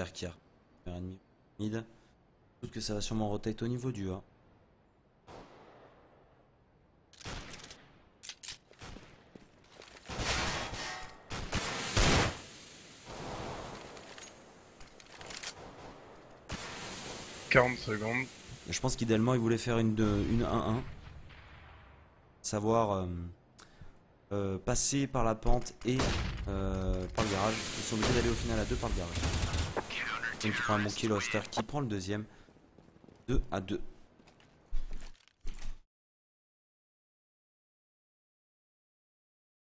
Erkir. Ennemi mid. Doute que ça va sûrement rotate au niveau du A. « 40 secondes. Je pense qu'idéalement il voulait faire une 1-1. Savoir passer par la pente et par le garage. Ils sont obligés d'aller au final à 2 par le garage. Donc il prend un bon kill Oster qui prend le deuxième. 2-2.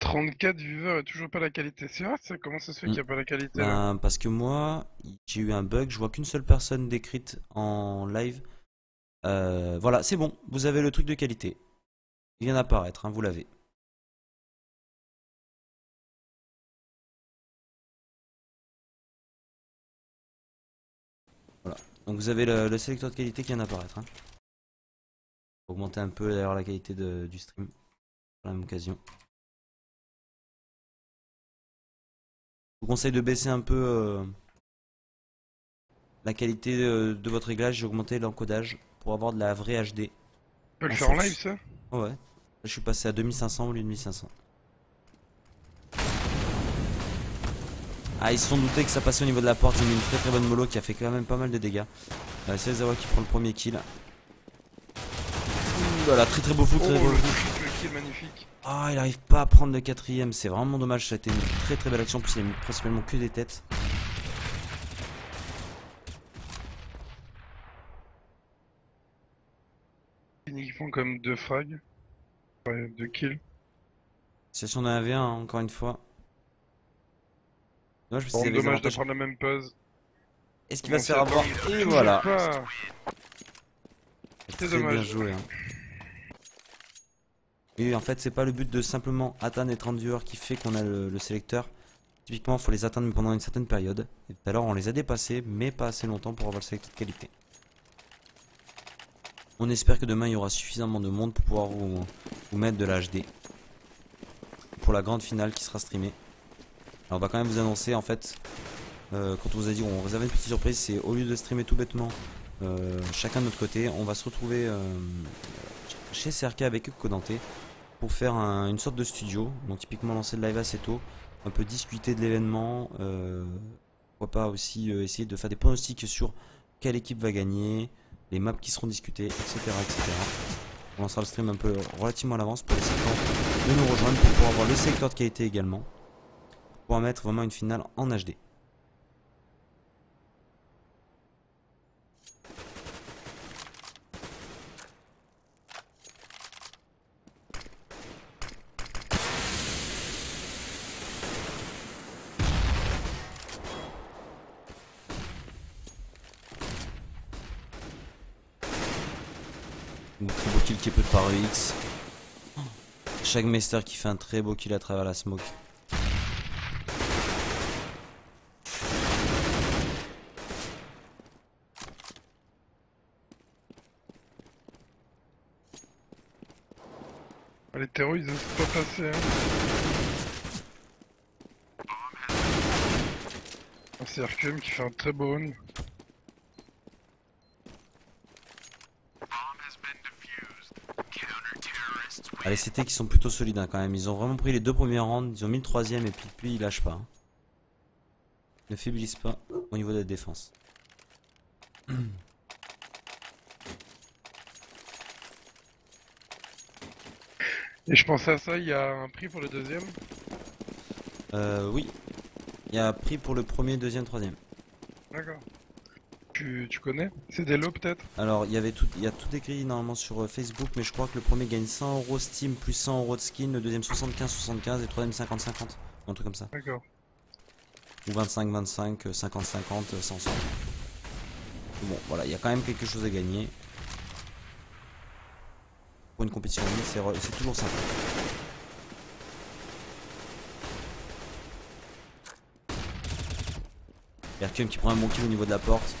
34 viewers et toujours pas la qualité. C'est vrai ça? Comment ça se fait qu'il n'y a pas la qualité là? Parce que moi, j'ai eu un bug, je vois qu'une seule personne décrite en live. Voilà, c'est bon, vous avez le truc de qualité. Il vient d'apparaître, hein, vous l'avez. Voilà, donc vous avez le sélecteur de qualité qui vient d'apparaître. Hein. Augmenter un peu d'ailleurs la qualité du stream, pour la même occasion. Je vous conseille de baisser un peu la qualité de votre réglage et augmenter l'encodage pour avoir de la vraie HD. On peut le faire en live ça? Oh ouais, là, je suis passé à 2500 au lieu de 1500. Ah, ils se sont doutés que ça passait au niveau de la porte. Ils ont mis une très bonne mollo qui a fait quand même pas mal de dégâts. C'est Zawa qui prend le premier kill. Voilà, très beau foot, très beau. Le kill magnifique. Ah, il arrive pas à prendre le quatrième, c'est vraiment dommage. Ça a été une très belle action. En plus, il a mis principalement que des têtes. Ils font comme 2 frags. Ouais, 2 kills. C'est si on avait un, encore une fois. Dommage, Bon, dommage de prendre la même pause. Est-ce qu'il va se faire avoir? Et voilà. C'est dommage. Bien joué. Hein. Et en fait, c'est pas le but de simplement atteindre les 30 viewers qui fait qu'on a le sélecteur. Typiquement, il faut les atteindre pendant une certaine période. Et tout à l'heure, on les a dépassés, mais pas assez longtemps pour avoir le sélecteur de qualité. On espère que demain, il y aura suffisamment de monde pour pouvoir vous mettre de la HD. Pour la grande finale qui sera streamée. Alors, on va quand même vous annoncer, en fait, quand on vous a dit on réservait une petite surprise, c'est au lieu de streamer tout bêtement chacun de notre côté, on va se retrouver chez CRK avec Codante pour faire une sorte de studio. Donc typiquement lancer le live assez tôt, un peu discuter de l'événement, pourquoi pas aussi essayer de faire des pronostics sur quelle équipe va gagner, les maps qui seront discutées, etc. On lancera le stream un peu relativement à l'avance pour essayer de nous rejoindre pour pouvoir avoir le sélecteur de qualité également, pour pouvoir mettre vraiment une finale en HD. Très beau kill qui peut par EX. Chaque Meister qui fait un très beau kill à travers la smoke. Les terreaux ils osent pas passer hein. C'est RQM qui fait un très beau run. Ah, les CT qui sont plutôt solides hein, quand même. Ils ont vraiment pris les 2 premiers rounds. Ils ont mis le 3ème et puis ils lâchent pas. Hein. Ils ne faiblissent pas au niveau de la défense. Et je pensais à ça, il y a un prix pour le deuxième? Oui. Il y a un prix pour le premier, deuxième, troisième. D'accord. Tu connais? C'est des lots peut-être? Alors il y a tout écrit normalement sur Facebook, mais je crois que le premier gagne 100 € Steam plus 100 € de skin, le deuxième 75-75 et le troisième 50-50. Un truc comme ça. D'accord. Ou 25-25, 50-50, 100-100. Bon voilà, il y a quand même quelque chose à gagner. Pour une compétition en ligne, c'est toujours sympa. Hercule qui prend un bon kill au niveau de la porte.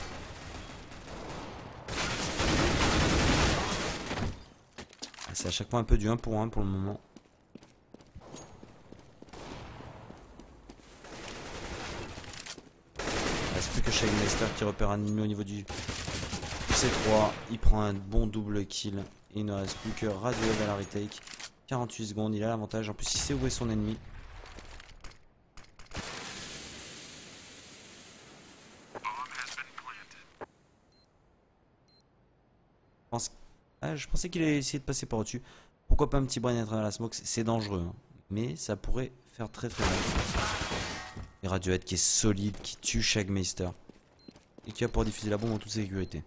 C'est à chaque fois un peu du 1 pour 1 pour le moment. Il reste plus que Shagmeister qui repère un ennemi au niveau du C3. Il prend un bon double kill. Et il ne reste plus que Radiohead à la retake. 48 secondes, il a l'avantage. En plus, il sait où est son ennemi. Je pensais qu'il allait essayer de passer par au-dessus. Pourquoi pas un petit brain à travers la smoke? C'est dangereux, hein. Mais ça pourrait faire très très mal. Et Radiohead qui est solide, qui tue Shagmeister. Et qui va pouvoir diffuser la bombe en toute sécurité.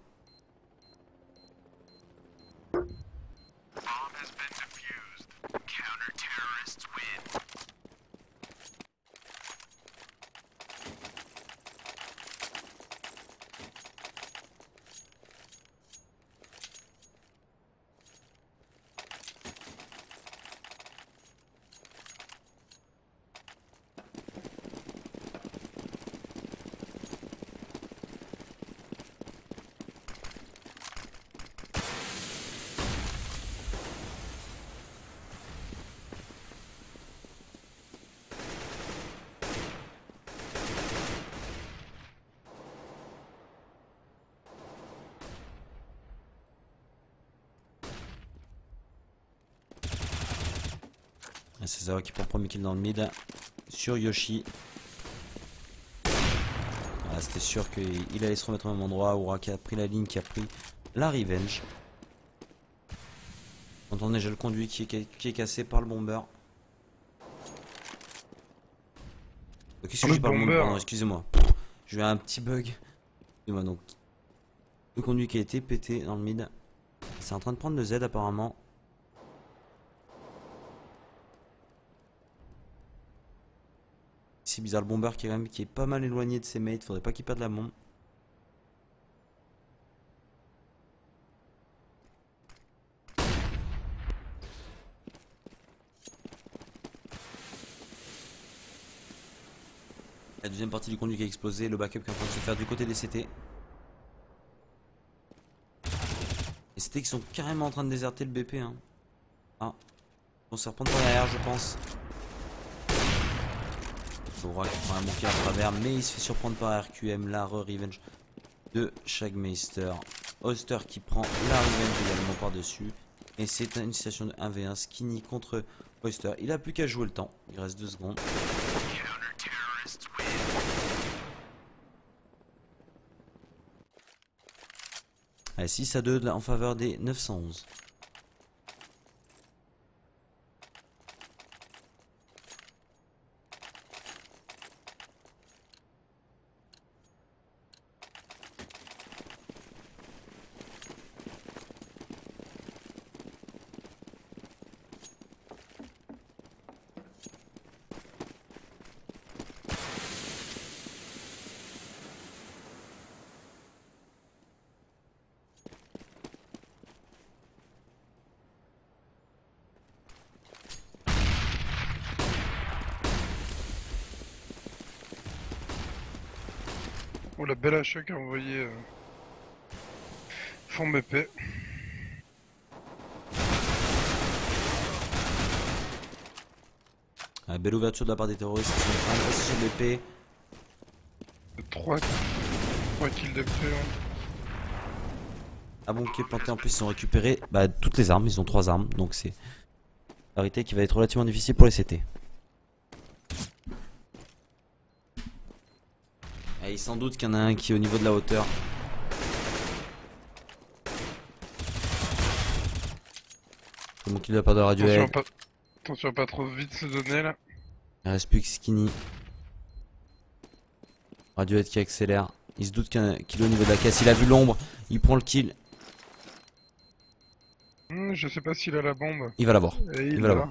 C'est Zawa qui prend le premier kill dans le mid sur Yoshi. Voilà, c'était sûr qu'il allait se remettre au même endroit. Aura qui a pris la ligne, qui a pris la revenge. On entend déjà le conduit qui est cassé par le bomber. Qu'est-ce que je dis par le bomber? Pardon, excusez-moi. J'ai eu un petit bug. Excusez-moi, donc. Le conduit qui a été pété dans le mid. C'est en train de prendre le Z apparemment. C'est bizarre, le bomber qui est pas mal éloigné de ses mates, faudrait pas qu'il perde la bombe. La deuxième partie du conduit qui a explosé, le backup qui est en train de se faire du côté des CT. Les CT qui sont carrément en train de déserter le BP, hein. Ah, ils vont se reprendre par derrière, je pense. Aura qui prend un bon kill à travers, mais il se fait surprendre par RQM, la revenge de Shagmeister. Oster qui prend la revenge également par-dessus. Et c'est une situation de 1v1, Skinny contre Oyster. Il a plus qu'à jouer le temps, il reste 2 secondes. Allez, 6-2 en faveur des 911. Oh la belle HE qui a envoyé fond BP. Belle ouverture de la part des terroristes qui sont en train de passer sur BP. 3 kills de près. Hein. Ah bon, qui est planté en plus, ils ont récupéré toutes les armes, ils ont 3 armes, donc c'est la vérité qui va être relativement difficile pour les CT. Et sans doute qu'il y en a un qui est au niveau de la hauteur. C'est bon qu'il n'a pas de radio. Attention à pas trop vite se donner là. Il reste plus que Skinny. Radiohead qui accélère. Il se doute qu'il est au niveau de la caisse. Il a vu l'ombre. Il prend le kill. Je sais pas s'il a la bombe. Il va l'avoir. Il va l'avoir.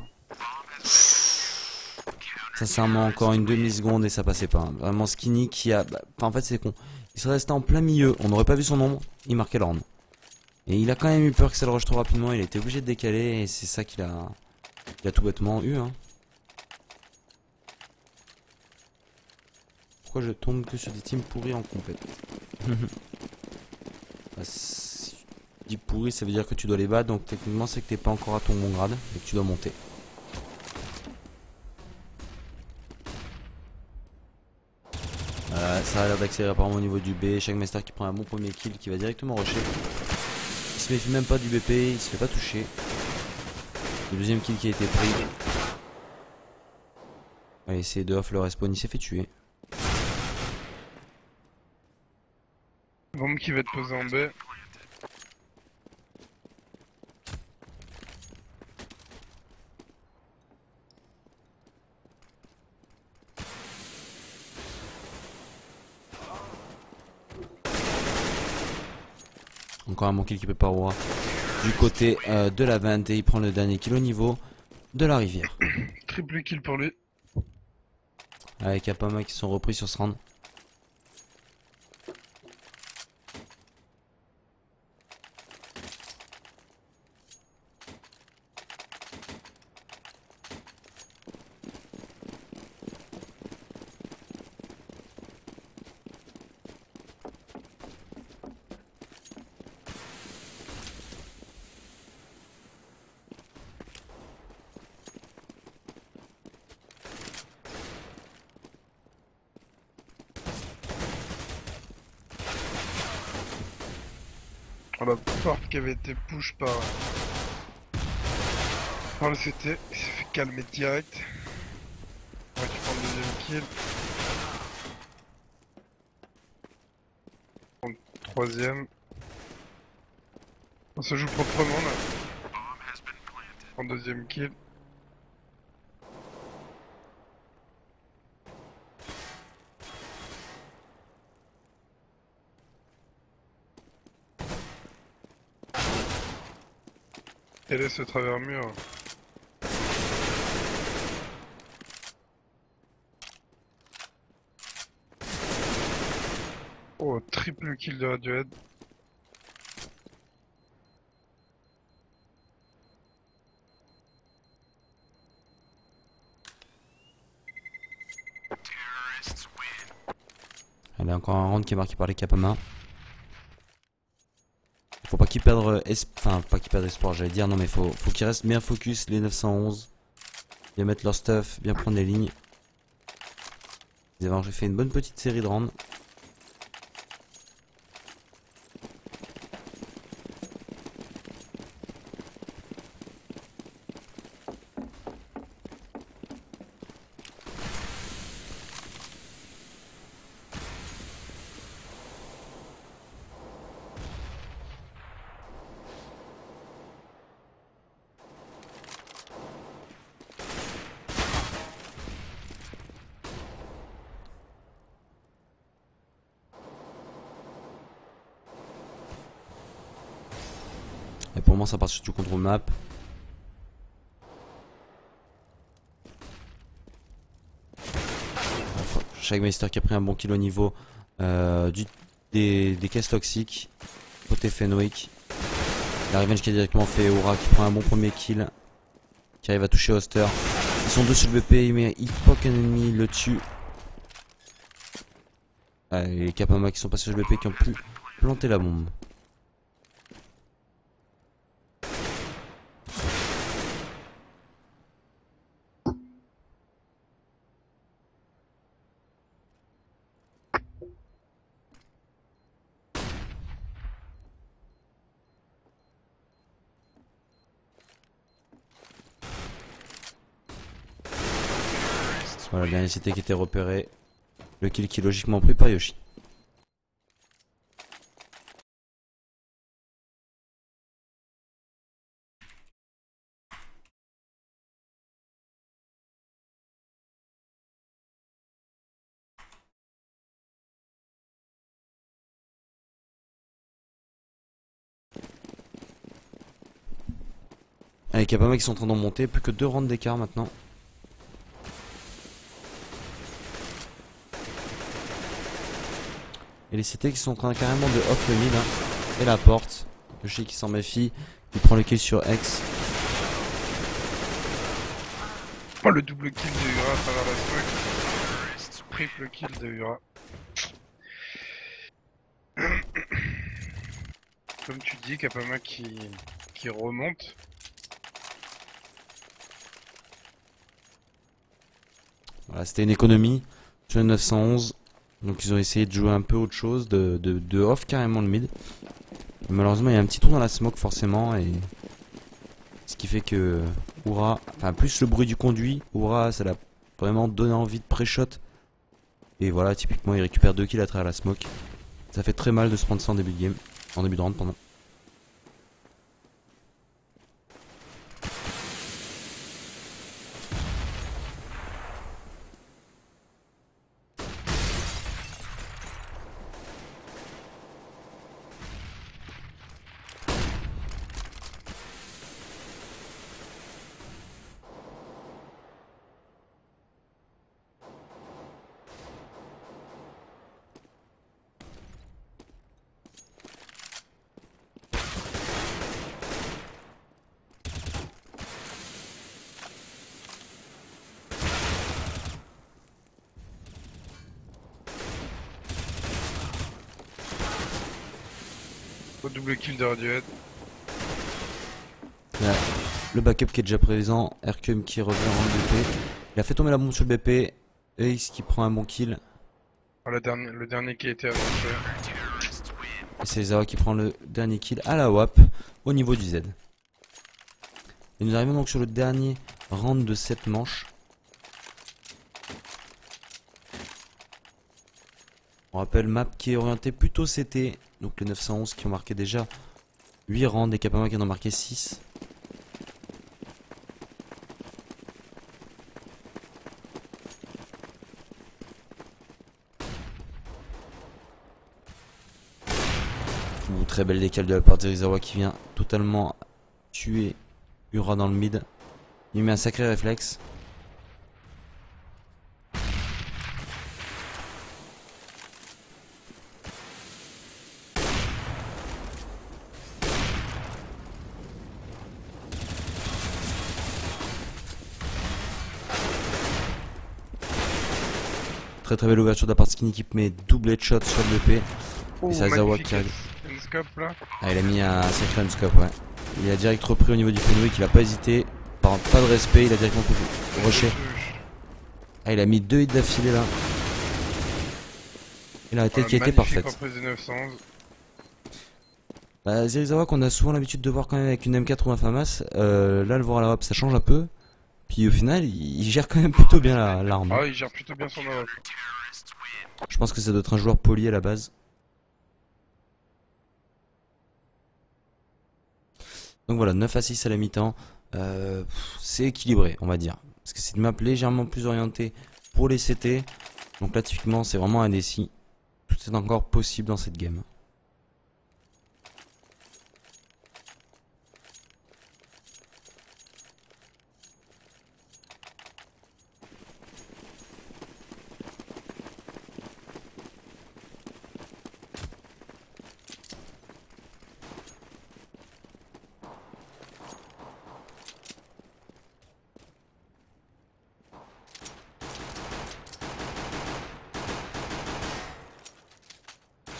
Sincèrement, encore une demi-seconde et ça passait pas. Vraiment Skinny qui a... en fait c'est con. Il serait resté en plein milieu. On n'aurait pas vu son ombre. Il marquait l'orne. Et il a quand même eu peur que ça le rush trop rapidement. Il a été obligé de décaler et c'est ça qu'il a... Il a tout bêtement eu, hein. Pourquoi je tombe que sur des teams pourris en compète? Si tu dis pourri, ça veut dire que tu dois les battre. Donc techniquement, c'est que t'es pas encore à ton bon grade et que tu dois monter. Ça a l'air d'accélérer apparemment au niveau du B. Chaque master qui prend un bon premier kill qui va directement rusher. Il se méfie même pas du BP, il se fait pas toucher. Le deuxième kill qui a été pris. Allez, c'est de off le respawn, il s'est fait tuer. Bombe qui va être posée en B. Encore un bon kill qui peut pas voir. Du côté de la vente et il prend le dernier kill au niveau de la rivière. Triple kill pour lui. Avec Apama qui sont repris sur ce round. La porte qui avait été push par le CT, il s'est fait calmer direct. Ouais, tu prends le deuxième kill. Prends le troisième. On se joue proprement là. Prends le deuxième kill. Et laisse le travers mur. Oh, triple kill de Radiohead. Allez, encore un round qui est marqué par les Kapama. Faut pas qu'ils perdent enfin pas qu'ils perdent espoir, j'allais dire, non mais faut qu'ils restent bien focus les 911. Bien mettre leur stuff, bien prendre les lignes. J'ai fait une bonne petite série de rounds. Et pour moi ça part sur du contrôle map. Chaque Meister qui a pris un bon kill au niveau des caisses toxiques. Côté Fenwick. La Revenge qui a directement fait Aura qui prend un bon premier kill. Qui arrive à toucher Oster. Ils sont deux sur le BP, mais il poke un ennemi, il le tue. Et les Kapama qui sont passés sur le BP qui ont pu planter la bombe. Voilà, le dernier CT qui était repéré. Le kill qui est logiquement pris par Yoshi. Allez, Kapama qui sont en train d'en monter. Plus que 2 rounds d'écart maintenant. Et les CT qui sont en train carrément de off le mid hein. Et la porte. Yoshi qui s'en méfie. Il prend le kill sur X. Oh, le double kill de Ura à travers la smoke. Triple kill de Ura. Comme tu dis, Kapama qui remonte. Voilà, c'était une économie sur le 911. Donc ils ont essayé de jouer un peu autre chose, de off carrément le mid. Malheureusement il y a un petit trou dans la smoke forcément et ce qui fait que Oura, enfin plus le bruit du conduit, Oura ça l'a vraiment donné envie de pré-shot. Et voilà, typiquement il récupère 2 kills à travers la smoke. Ça fait très mal de se prendre ça en début de game, en début de round pardon. Double kill de Radiohead. Le backup qui est déjà présent, Hercum qui revient en BP. Il a fait tomber la bombe sur le BP. Ace qui prend un bon kill. Ah, le dernier qui a été avancé. Et c'est Zawa qui prend le dernier kill à la WAP au niveau du Z. Et nous arrivons donc sur le dernier round de cette manche. On rappelle map qui est orienté plutôt CT. Donc les 911 qui ont marqué déjà 8 rounds et Kapama qui en ont marqué 6. Très belle décale de la part d'Erizawa qui vient totalement tuer Ura dans le mid. Il met un sacré réflexe. Très très belle ouverture de la part de Skinny qui met double headshot sur le BP. Oh, et c'est Zawa qui arrive. Scope, là. Ah, il a mis un sacré scope, ouais. Il a direct repris au niveau du Fenwick, il a pas hésité. Par contre, pas de respect, il a directement rushé. Ah, il a mis 2 hits d'affilée là. Il a la tête qui a été parfaite. Bah, Zerizawa qu'on a souvent l'habitude de voir quand même avec une M4 ou un FAMAS, là le voir à la WAP ça change un peu. Puis au final il gère quand même plutôt bien l'arme. Ah, il gère plutôt bien son AWP. Je pense que ça doit être un joueur poli à la base. Donc voilà, 9 à 6 à la mi-temps. C'est équilibré, on va dire. Parce que c'est une map légèrement plus orientée pour les CT. Donc là, typiquement, c'est vraiment un déci. Tout est encore possible dans cette game.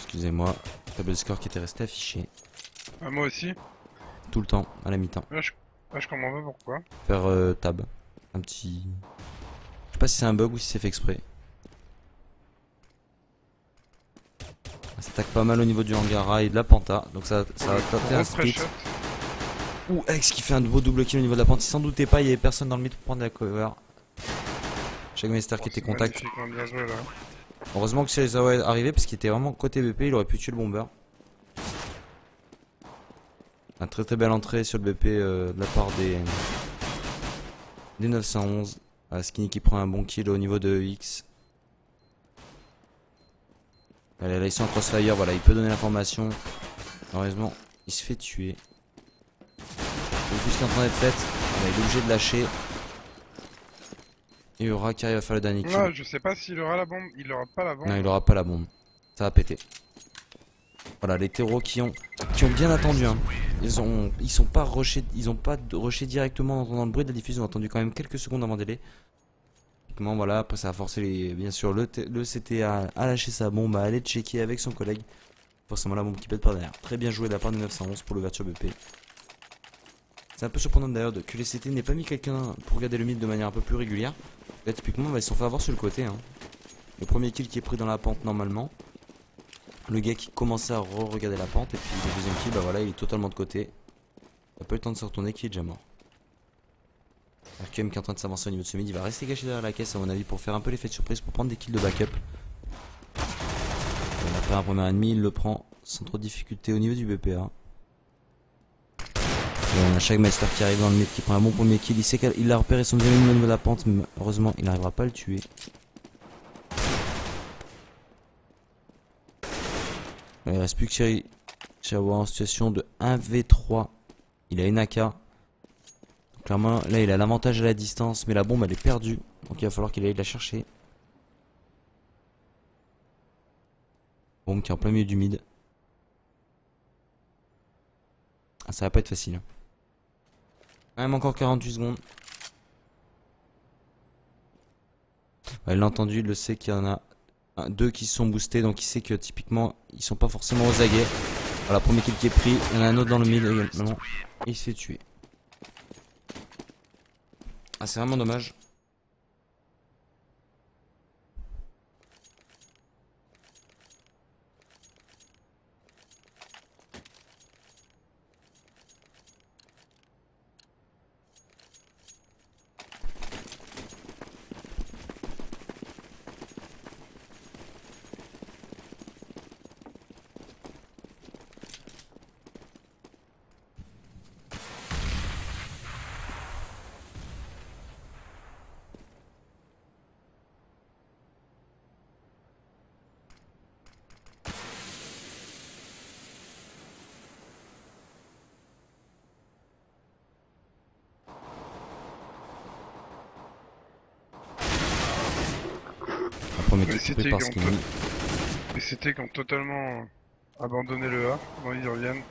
Excusez-moi, table score qui était resté affiché. Ah, moi aussi. Tout le temps, à la mi-temps. Là, je comprends pas pourquoi. Faire tab. Un petit... Je sais pas si c'est un bug ou si c'est fait exprès. Ça attaque pas mal au niveau du hangar et de la penta. Donc ça va tenter un split. Ouh, X qui fait un beau double kill au niveau de la pente. Il s'en doutait pas, il y avait personne dans le mid pour prendre la cover. Shagmeister qui était contact. Bien joué, là. Heureusement que Serizawa est arrivé parce qu'il était vraiment côté BP, il aurait pu tuer le bomber. Un très très belle entrée sur le BP de la part des 911. Skinny qui prend un bon kill au niveau de X. Allez, là ils sont en crossfire, voilà, il peut donner l'information. Heureusement, il se fait tuer. Le plus qui est en train d'être fait, il est obligé de lâcher. Et Ura qui arrive à faire le dernier kill. Non, je sais pas s'il aura la bombe, il aura pas la bombe. Non, il aura pas la bombe. Ça va péter. Voilà, les terreaux qui ont bien attendu. Hein. Ils sont pas rushés, ils ont pas rushé directement en entendant le bruit de la diffusion. Ils ont attendu quand même quelques secondes avant d'aller. Voilà, après ça a forcé bien sûr le CT à lâcher sa bombe, à aller checker avec son collègue. Forcément la bombe qui pète par derrière. Très bien joué de la part de 911 pour l'ouverture BP. C'est un peu surprenant d'ailleurs que les CT n'aient pas mis quelqu'un pour regarder le mid de manière un peu plus régulière. Là typiquement ils se sont fait avoir sur le côté. Hein. Le premier kill qui est pris dans la pente normalement. Le gars qui commençait à re-regarder la pente. Et puis le deuxième kill, bah voilà, il est totalement de côté. Il a pas eu le temps de se retourner, qui est déjà mort. RQM qui est en train de s'avancer au niveau de ce mid. Il va rester caché derrière la caisse à mon avis pour faire un peu l'effet de surprise, pour prendre des kills de backup. Après un premier ennemi, il le prend sans trop de difficulté au niveau du BPA. Et on a Shagmeister qui arrive dans le mid, qui prend un bon premier kill. Il sait qu'il a repéré son deuxième ennemi au niveau de la pente, mais heureusement il n'arrivera pas à le tuer. Il ne reste plus que Cherry Chawa en situation de 1v3. Il a une AK. Donc, clairement là il a l'avantage à la distance, mais la bombe elle est perdue. Donc il va falloir qu'il aille la chercher. Bombe qui est en plein milieu du mid. Ah, ça va pas être facile. Quand même encore 48 secondes. Ouais, il l'a entendu, il le sait qu'il y en a deux qui se sont boostés, donc il sait que typiquement ils sont pas forcément aux aguets. Voilà, premier kill qui est pris, il y en a un autre dans le mid également. Et il se fait tuer. Ah, c'est vraiment dommage. Premier kill qui est pris par Skinny. Et c'était quand totalement abandonné le A, bon ils reviennent.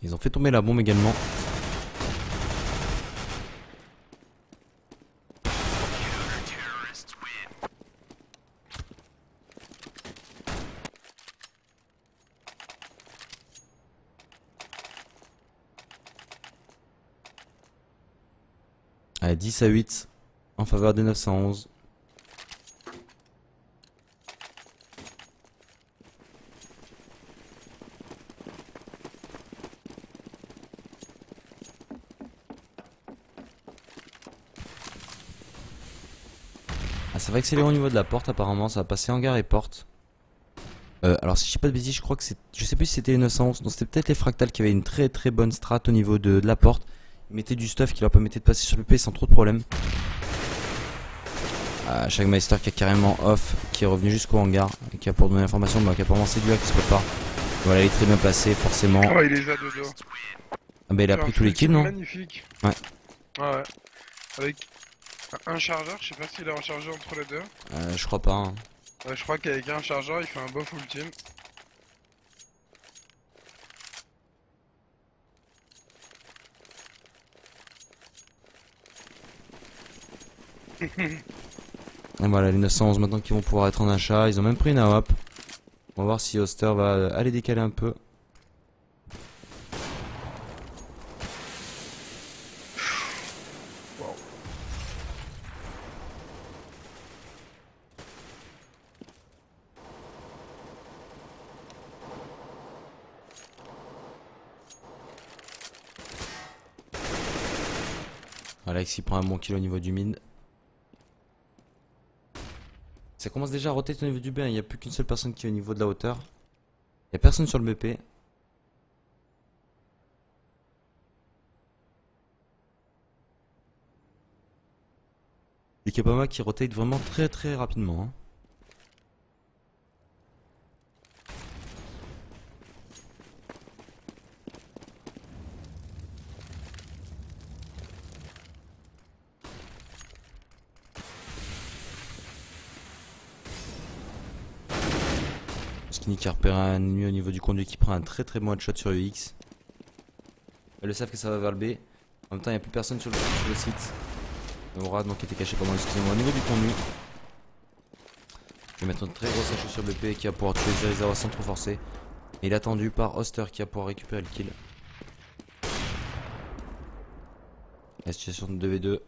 Ils ont fait tomber la bombe également. Allez, 10-8 en faveur des 911. Ah, ça va accélérer au niveau de la porte apparemment, ça va passer hangar et porte. Alors si je dis pas de bêtises, je crois que c'est... Je sais plus si c'était les 911, non c'était peut-être les fractales qui avaient une très très bonne strat au niveau de la porte. Ils mettaient du stuff qui leur permettait de passer sur le P sans trop de problèmes. Shagmeister qui est carrément off, qui est revenu jusqu'au hangar, et qui a pour donner l'information, bah, qu'apparemment c'est du A qui se prépare. Voilà, il est très bien placé, forcément. Oh, il les a de dos. Ah bah il a pris tous les kills, non? Magnifique. Ouais. Ouais. Avec un chargeur, je sais pas s'il a un chargeur entre les deux. Je crois pas. Hein. Ouais, je crois qu'avec un chargeur, il fait un buff ultime. Et voilà, les 911 maintenant qui vont pouvoir être en achat. Ils ont même pris une AWP. On va voir si Oster va aller décaler un peu. Wow. Alex il prend un bon kill au niveau du mid. Ça commence déjà à roter au niveau du B, hein. Il n'y a plus qu'une seule personne qui est au niveau de la hauteur. Il n'y a personne sur le BP. Et Kapama qui rotate vraiment très très rapidement. Hein. Skinny qui repère un ennemi au niveau du conduit qui prend un très très bon headshot sur UX. Ils le savent que ça va vers le B. En même temps, il n'y a plus personne sur le site. Aura donc était caché pendant, excusez-moi, au niveau du conduit. Je vais mettre une très grosse HE sur le BP qui va pouvoir tuer Zerizawa sans trop forcer. Et il est attendu par Oster qui va pouvoir récupérer le kill. La situation de 2v2.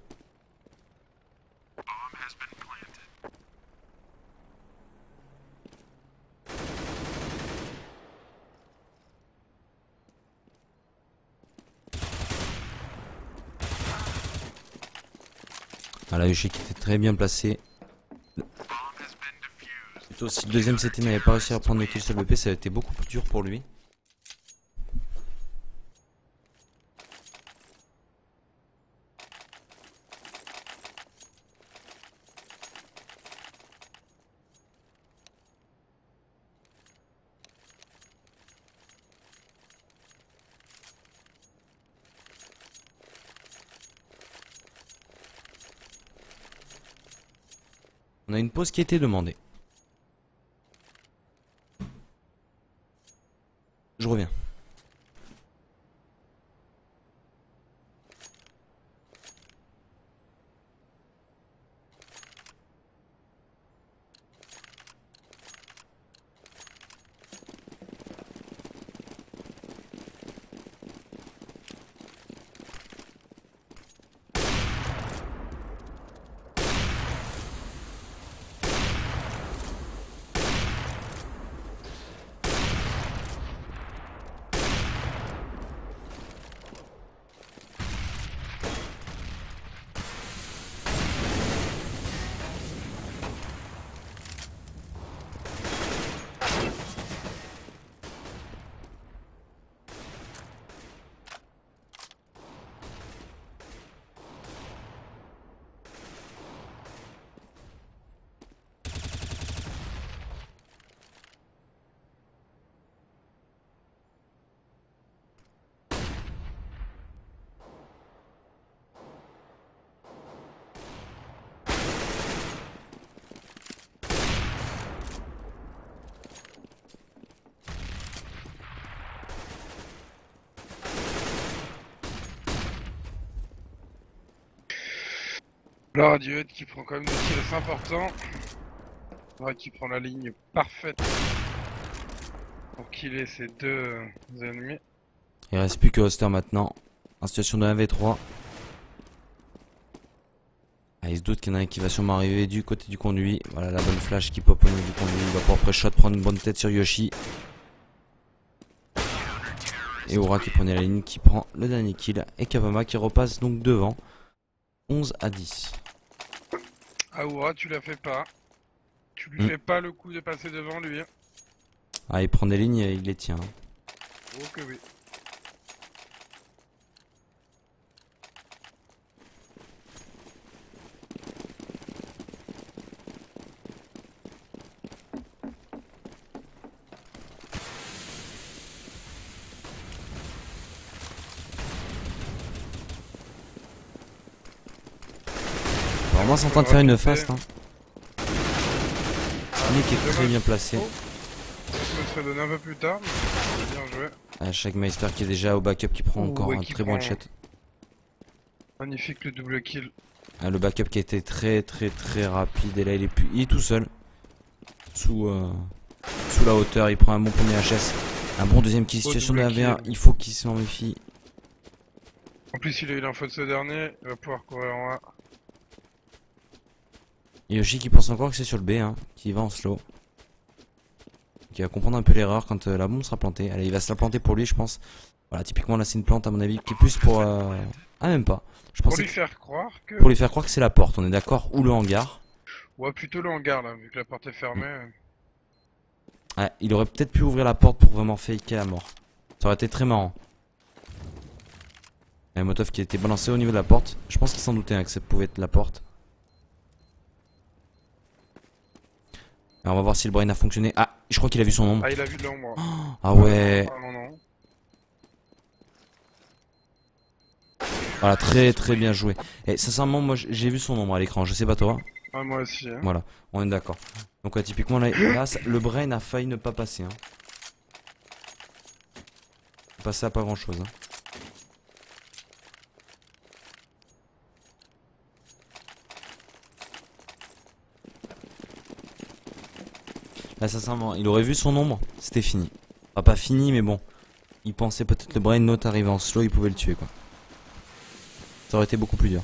Ah, la Yoshi qui était très bien placé. Plutôt si le deuxième CT n'avait pas réussi à prendre le kill sur le BP, ça a été beaucoup plus dur pour lui. On a une pause qui a été demandée. Je reviens. La Radiohead qui prend quand même des kills assez importants. Ouais, qui prend la ligne parfaite pour killer ses deux ennemis. Il reste plus que Oster maintenant. En situation de 1v3. Ah, il se doute qu'il y en a un qui va sûrement arriver du côté du conduit. Voilà la bonne flash qui pop au niveau du conduit. Il va pouvoir pré-shot prendre une bonne tête sur Yoshi. Et Aura qui prenait la ligne qui prend le dernier kill. Et Kabama qui repasse donc devant. 11 à 10. Aoura, tu la fais pas. Tu lui fais pas le coup de passer devant lui. Ah, il prend des lignes et il les tient. Oh que oui. Alors moi, c'est en train de faire une fast. Hein. Nick est très bien placé. Ça me serait donné un peu plus tard, mais bien joué. Ah, chaque Meister qui est déjà au backup qui prend encore un très bon headshot. Magnifique le double kill. Ah, le backup qui a été très rapide. Et là, il est tout seul. Sous la hauteur. Il prend un bon premier HS. Un bon deuxième kill. Situation de 1v1. Il faut qu'il s'en méfie. En plus, il a eu l'info de ce dernier. Il va pouvoir courir en A. Yoshi qui pense encore que c'est sur le B. Hein, qui va en slow. Qui va comprendre un peu l'erreur quand la bombe sera plantée. Allez, il va se la planter pour lui, je pense. Voilà, typiquement là, c'est une plante à mon avis qui est plus pour. Ah, même pas. Je Pour pensais lui faire croire que. Pour lui faire croire que c'est la porte, on est d'accord, ou le hangar. Ouais, plutôt le hangar là, vu que la porte est fermée. Ouais, il aurait peut-être pu ouvrir la porte pour vraiment faker la mort. Ça aurait été très marrant. Il y a Motov qui était balancé au niveau de la porte. Je pense qu'il s'en doutait hein, que ça pouvait être la porte. Alors on va voir si le brain a fonctionné. Ah, je crois qu'il a vu son ombre. Ah, il a vu de l'ombre. Ah ouais. Ah non. Voilà, très bien joué. Et sincèrement, moi j'ai vu son ombre à l'écran, je sais pas toi. Ah, moi aussi. Hein. Voilà, on est d'accord. Donc ouais, typiquement là, le brain a failli ne pas passer. Hein. Passer à pas grand chose. Hein. Là sincèrement, il aurait vu son ombre, c'était fini. Enfin pas fini mais bon. Il pensait peut-être le brain note arriver en slow, il pouvait le tuer quoi. Ça aurait été beaucoup plus dur.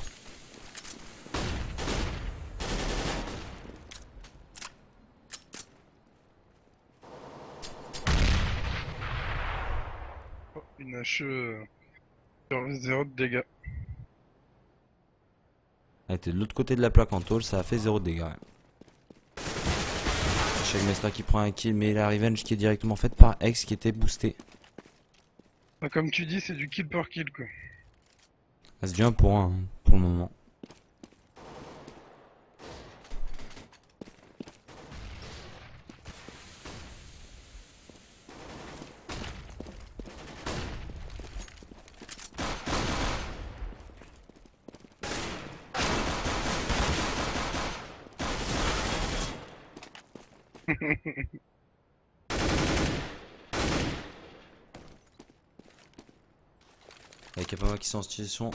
Oh, une HE sur 0 de dégâts. Elle était de l'autre côté de la plaque en tôle, ça a fait 0 de dégâts. Ouais. Shagmaster qui prend un kill, mais la revenge qui est directement faite par X qui était boosté. Bah, comme tu dis, c'est du kill par kill quoi. Ah, c'est du 1 pour 1 pour le moment. Avec Kapama qui sont en situation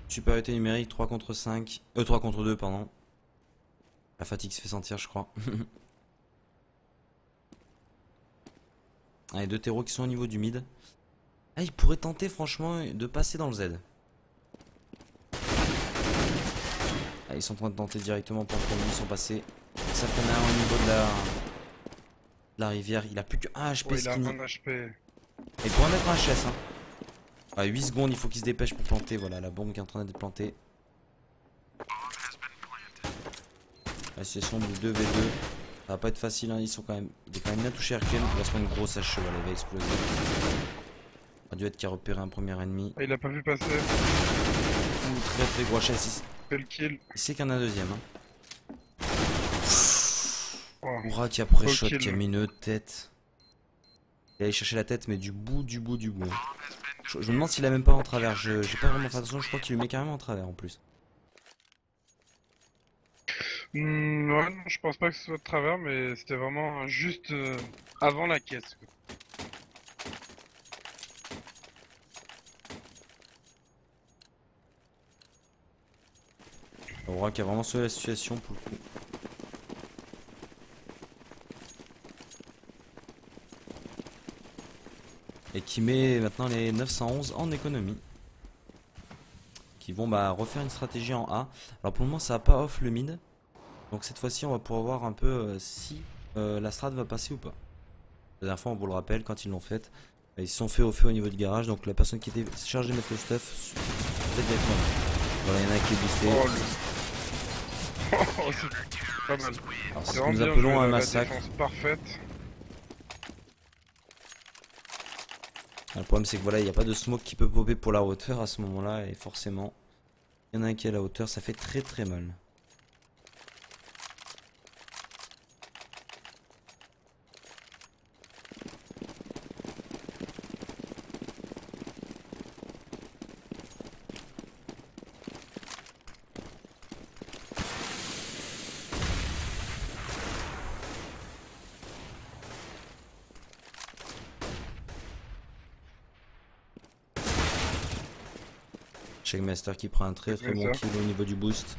supériorité numérique 3 contre 5. 3 contre 2 pardon. La fatigue se fait sentir je crois. Allez, deux terreaux qui sont au niveau du mid. Ah, il pourrait tenter franchement de passer dans le Z. Ah, ils sont en train de tenter directement pour le premier, ils sont passés. Ça fait un au niveau de la rivière. Il a plus que 1 HP Ouais, il a Skinny. 1 HP. Il pourrait mettre un HS hein. À 8 secondes, il faut qu'il se dépêche pour planter. Voilà, la bombe qui est en train d'être plantée. La situation de 2v2. Ça va pas être facile, hein. Il est quand même bien touché RQM. Il va se prendre une grosse hache, voilà, il va exploser. Radiohead qui a repéré un premier ennemi. Ah, il a pas vu passer. Ouh, très très gros HS. Fait le kill. Il sait qu'il y en a un deuxième. Hein. Oh. Oura qui a pré-shot, kill. qui a mis une tête. Il allait chercher la tête, mais du bout. Je me demande s'il a même pas en travers. J'ai pas vraiment fait attention, je crois qu'il lui met carrément en travers en plus. Ouais, non, je pense pas que ce soit de travers, mais c'était vraiment juste avant la caisse. Quoi. Oura qui a vraiment sauvé la situation pour le coup. Et qui met maintenant les 911 en économie. Qui vont refaire une stratégie en A. Alors pour le moment ça va pas off le mid. Donc cette fois-ci on va pouvoir voir un peu si la strat va passer ou pas. La dernière fois on vous le rappelle quand ils l'ont faite. Ils se sont fait au feu au niveau du garage. Donc la personne qui était chargée de mettre le stuff peut-être directement. Voilà, il y en a un qui est boosté. Oh, oh c'est pas mal. Alors c'est C'est ce que vraiment nous bien appelons joué, un la massacre. défense parfaite. Le problème c'est que voilà, il n'y a pas de smoke qui peut popper pour la hauteur à ce moment là. Et forcément, il y en a un qui est à la hauteur, ça fait très très mal. Shagmaster qui prend un très très bon kill au niveau du boost.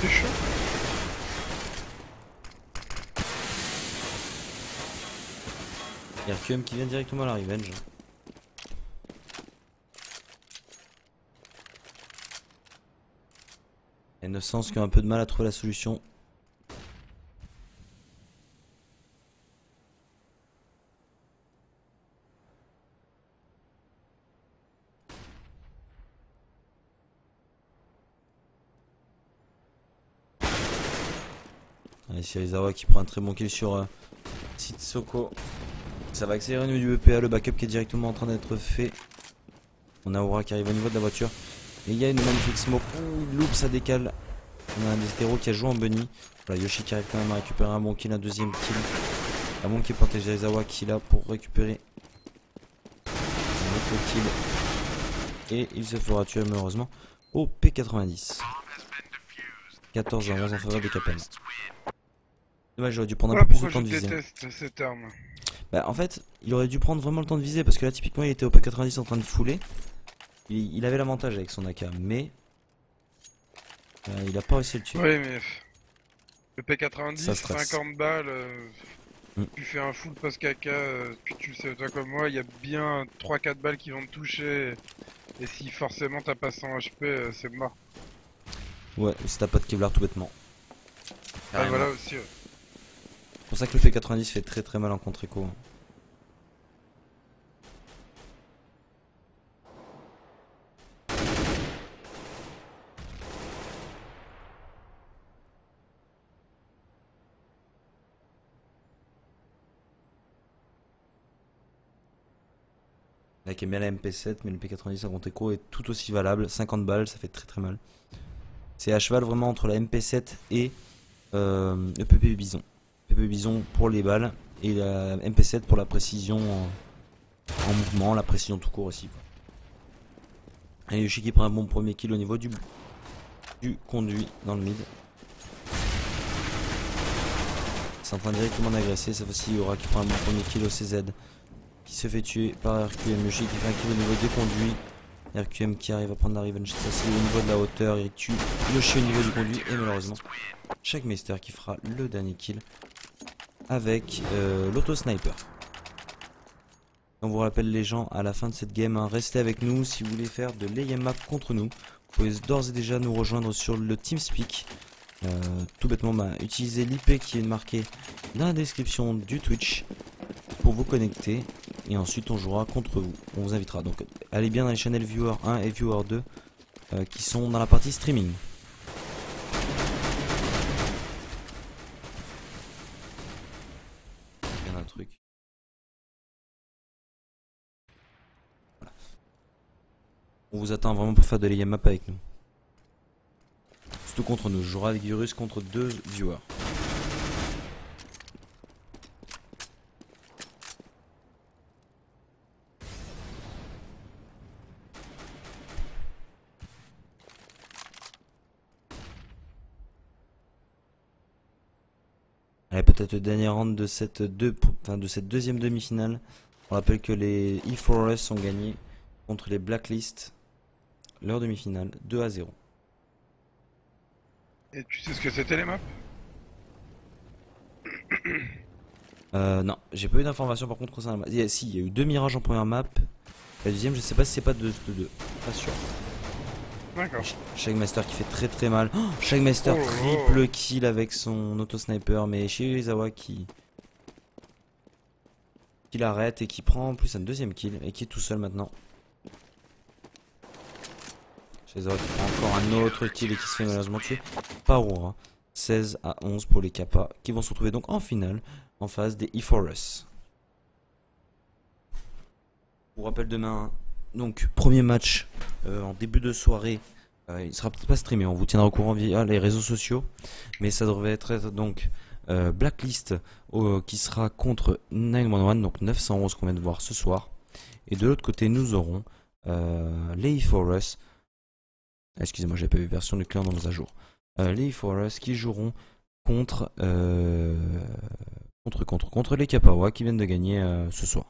C'est chaud. RQM qui vient directement à la revenge. Et 900 qui ont un peu de mal à trouver la solution. Allez, Shirizawa qui prend un très bon kill sur Sitsoko. Ça va accélérer au niveau du EPA, le backup qui est directement en train d'être fait. On a Aura qui arrive au niveau de la voiture. Et il y a une magnifique smoke. Ouh, il loupe, ça décale. On a un des héros qui a joué en bunny. Voilà, Yoshi qui arrive quand même à récupérer un bon kill, un deuxième kill. Un bon kill pour Shirizawa qui est là pour récupérer un autre kill. Et il se fera tuer malheureusement au P90. 14 à 11 en faveur des Capels. Dommage, j'aurais dû prendre un peu plus de temps de viser. Je déteste cette arme. Bah en fait, il aurait dû prendre vraiment le temps de viser parce que là typiquement il était au P90 en train de fouler. Il avait l'avantage avec son AK, mais il a pas réussi à le tuer. Oui, mais le P90, 50 balles, tu fais un full post caca, puis tu sais, toi comme moi, il y a bien 3-4 balles qui vont te toucher. Et si forcément t'as pas 100 HP, c'est mort. Ouais, si t'as pas de Kevlar tout bêtement. Ah, voilà aussi. Ouais. C'est pour ça que le P90 fait très très mal en contre-écho. Avec bien la MP7, mais le P90 à compte écho est tout aussi valable. 50 balles, ça fait très très mal. C'est à cheval vraiment entre la MP7 et le PP Bison. PP Bison pour les balles et la MP7 pour la précision en mouvement, la précision tout court aussi. Et Yoshi qui prend un bon premier kill au niveau du conduit dans le mid. C'est en train directement d'agresser. Cette fois-ci, Aura qui prend un bon premier kill au CZ. Qui se fait tuer par RQM. Yoshi qui fait un kill au niveau des conduits. RQM qui arrive à prendre la revenge. Cette fois-ci, au niveau de la hauteur, il tue Yoshi au niveau du conduit. Et malheureusement, Shagmeister qui fera le dernier kill avec l'auto-sniper. On vous rappelle les gens à la fin de cette game, hein, restez avec nous si vous voulez faire de l'AM map contre nous. Vous pouvez d'ores et déjà nous rejoindre sur le TeamSpeak. Tout bêtement, utilisez l'IP qui est marqué dans la description du Twitch pour vous connecter. Et ensuite on jouera contre vous. On vous invitera. Donc allez bien dans les channels Viewer 1 et Viewer 2 qui sont dans la partie streaming. Il y en a un truc. On vous attend vraiment pour faire de l'AM map avec nous. Surtout contre nous. Je jouerai avec Virus contre 2 viewers. Allez, peut-être le dernier round de cette, deuxième demi-finale. On rappelle que les E4S ont gagné contre les Blacklist leur demi-finale 2-0. Et tu sais ce que c'était les maps? Non, j'ai pas eu d'informations par contre concernant la map. Si, il y a eu 2 mirages en première map. La deuxième, je sais pas si c'est pas 2-2. Pas sûr. D'accord. Shagmeister qui fait très très mal. Oh, Shagmeister triple kill avec son auto-sniper. Mais Shirizawa qui l'arrête et qui prend en plus un deuxième kill. Et qui est tout seul maintenant. Shirizawa qui prend encore un autre kill et qui se fait malheureusement tuer par Aura. 16-11 pour les Kappa qui vont se retrouver donc en finale en face des E4S. Je vous rappelle demain, donc premier match en début de soirée. Il sera peut-être pas streamé, on vous tiendra au courant via les réseaux sociaux. Mais ça devrait être donc Blacklist qui sera contre 911, donc 911 qu'on vient de voir ce soir. Et de l'autre côté, nous aurons les E4S. Excusez-moi, j'ai pas vu version du client dans nos ajours. Les E4S qui joueront contre les Kapawa qui viennent de gagner ce soir.